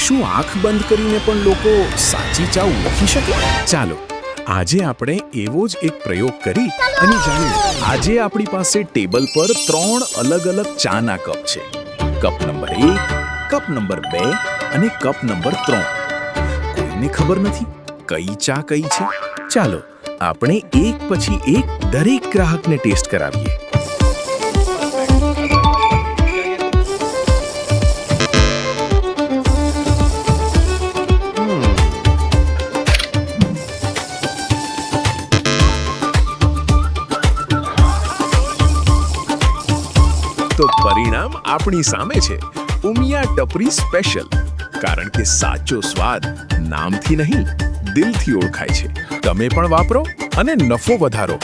શું આંખ બંધ કરીને પણ લોકો સાચી ચા ઓળખી શકે? ચાલો આજે આપણે એવો જ એક પ્રયોગ કરી અને જાણીએ. આજે આપણી પાસે ટેબલ પર 3 અલગ અલગ ચાના કપ છે. કપ નંબર 1, કપ નંબર 2 અને કપ નંબર 3. કોઈને ખબર નથી કઈ ચા કઈ છે. ચાલો આપણે એક પછી એક દરેક ગ્રાહકને ટેસ્ટ કરાવીએ. તો પરિણામ આપણી સામે છે. ઉમિયા ટપરી સ્પેશિયલ. કારણ કે સાચો સ્વાદ નામથી નહીં દિલથી ઓળખાય છે. તમે પણ વાપરો અને નફો વધારો.